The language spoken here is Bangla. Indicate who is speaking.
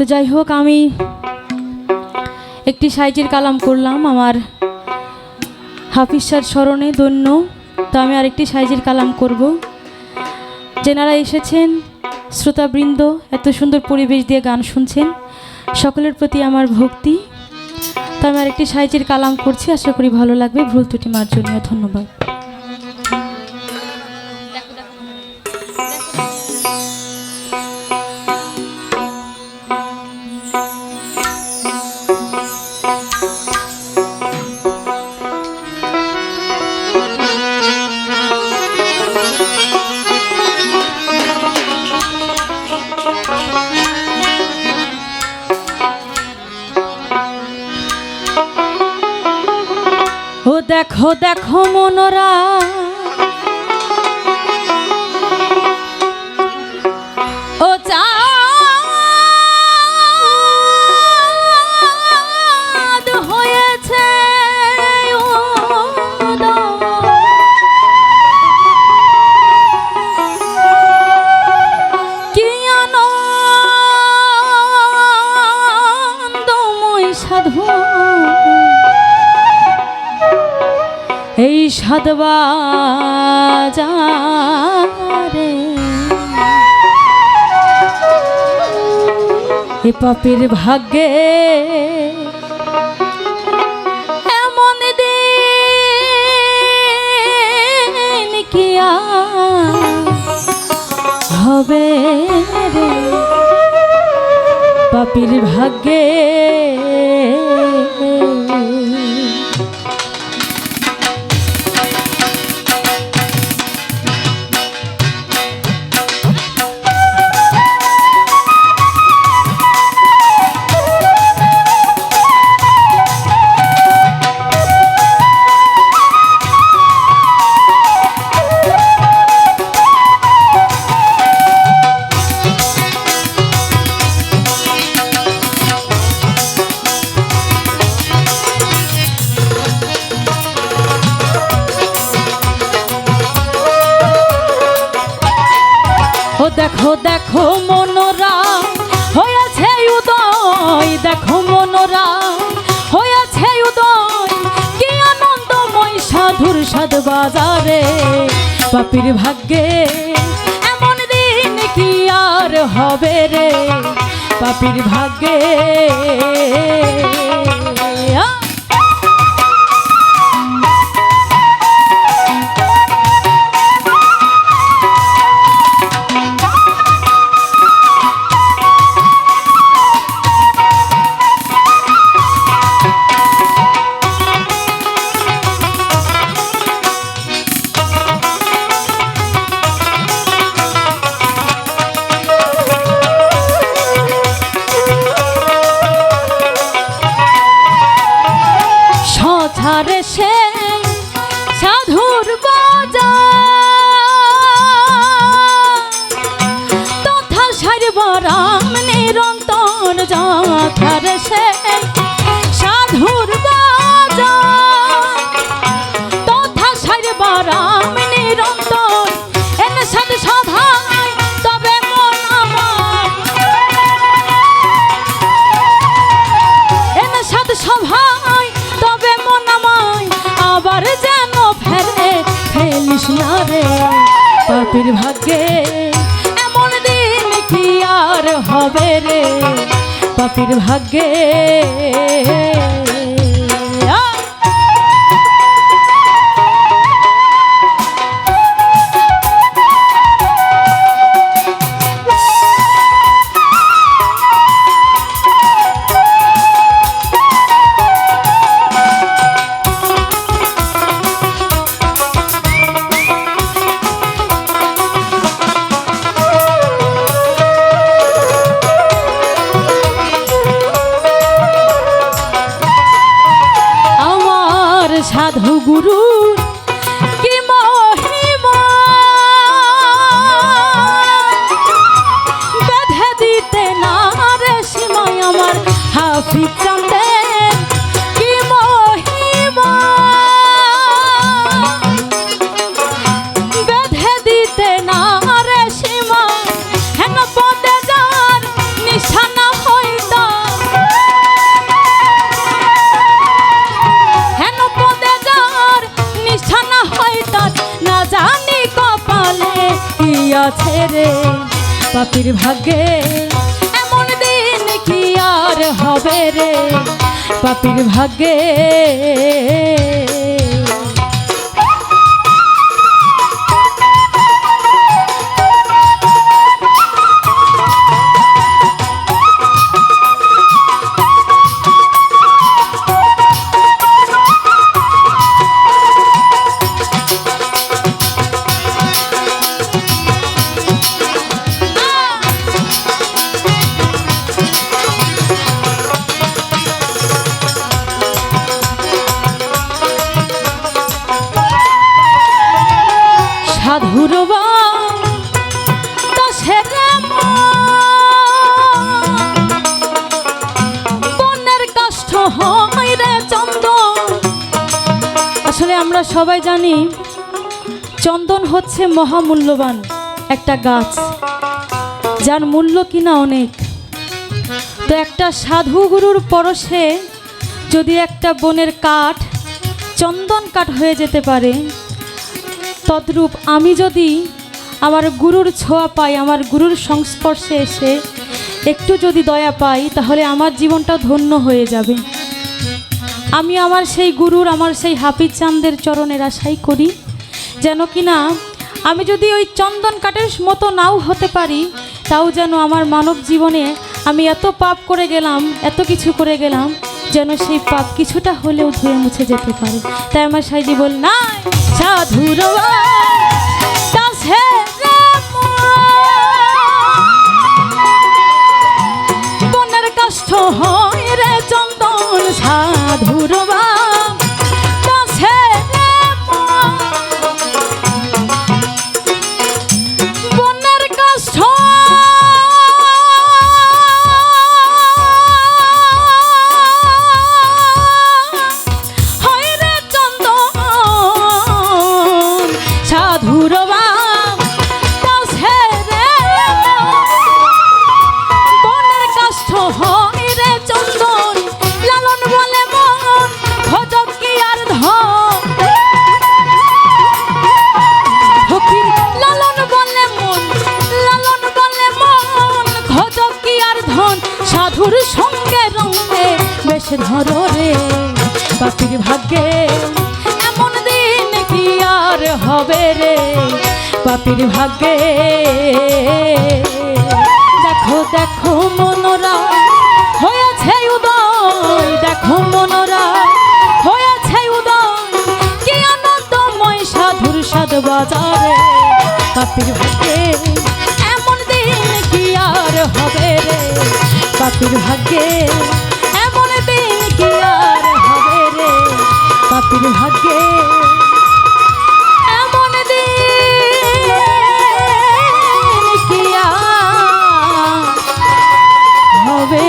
Speaker 1: তো যাই হোক, আমি একটি সাইজের কালাম করলাম আমার হাফিজ স্যার স্মরণে ধন্য। তো আমি আরেকটি সাইজের কালাম করব। যেনারা এসেছেন শ্রোতাবৃন্দ, এত সুন্দর পরিবেশ দিয়ে গান শুনছেন, সকলের প্রতি আমার ভক্তি। তো আমি আরেকটি সাইজের কালাম করছি, আশা করি ভালো লাগবে। ভুল ত্রুটি মার্জনীয়। ধন্যবাদ। ও দেখো দেখো মনোরা, ও চাঁদ হয়েছে কি আনন্দময় সাধু এই সাধবাজারে। এ পাপীর ভাগ্যে এমন দিন কি হবে রে, পাপীর ভাগ্যে দেখো দেখো মনোরা হয়েছে উদয়, দেখো মনোরা হয়েছে উদয় কি আনন্দময় সাধুর সাধবাজারে। পাপীর ভাগ্যে এমন দিন কি আর হবে রে, পাপীর ভাগ্যে রে সে সাধুর বাজার তথা সারবরাম নিরন্তর যাথার সে সাধুর বাজার তথা সারবরাম নিরন্তর এনে সাধু সভায় তবে মন আমার এনে সাধু সভায় তবে মন আবার যেন ফেরে ফেলিস না রে, পাপীর ভাগ্যে এমন দিন কি আর হবে রে, পাপীর ভাগ্যে সাধু গুরু কি মহিমা বেঁধে দিতে না রে সীমায় আমার হাফিজ চাঁদের কি মহিমা বেঁধে দিতে না রে সীমা হেন পদে যার নিশানা হয়ে রে পাপির ভাগ্যে, এমন দিন কি আর হবে রে পাপির ভাগ্যে। সাধুর বনের কাষ্ঠ হয় রে চন্দন। আসলে আমরা সবাই জানি চন্দন হচ্ছে মহামূল্যবান একটা গাছ, যার মূল্য কিনা অনেক। তো একটা সাধু গুরুর পরশে যদি একটা বনের কাঠ চন্দন কাঠ হয়ে যেতে পারে, তদ্রূপ আমি যদি আমার গুরুর ছোঁয়া পাই, আমার গুরুর সংস্পর্শে এসে একটু যদি দয়া পাই, তাহলে আমার জীবনটা ধন্য হয়ে যাবে। আমি আমার সেই গুরুর, আমার সেই হাফিজ চাঁদের চরণের আশাই করি, যেন কিনা আমি যদি ওই চন্দন কাঠের মতো নাও হতে পারি, তাও যেন আমার মানব জীবনে আমি এত পাপ করে গেলাম, এত কিছু করে গেলাম, যেন সেই পাপ কিছুটা হলেও ধুয়ে মুছে যেতে পারে। তাই আমার সাইজি বল না সাধুর বনের কাষ্ঠ হয় রে চন্দন, সাধুর বনের কাষ্ঠ সাধুর সঙ্গে রঙে বেশ ধরো রে পাপির ভাগ্যে, এমন দিন কি আর হবে রে পাপির ভাগ্যে। দেখো দেখো মনোরা হয়েছে উদয়, দেখো মনোরা হয়েছে উদয়, কি আনন্দময় সাধুর সাধ বাজারে পাপির ভাগ্যে, এমন দিন কি আর হবে রে পাপির ভাগ্যে, এমন দিন কি আর হবে রে পাপির ভাগ্যে, এমন দিন কি আর হবে।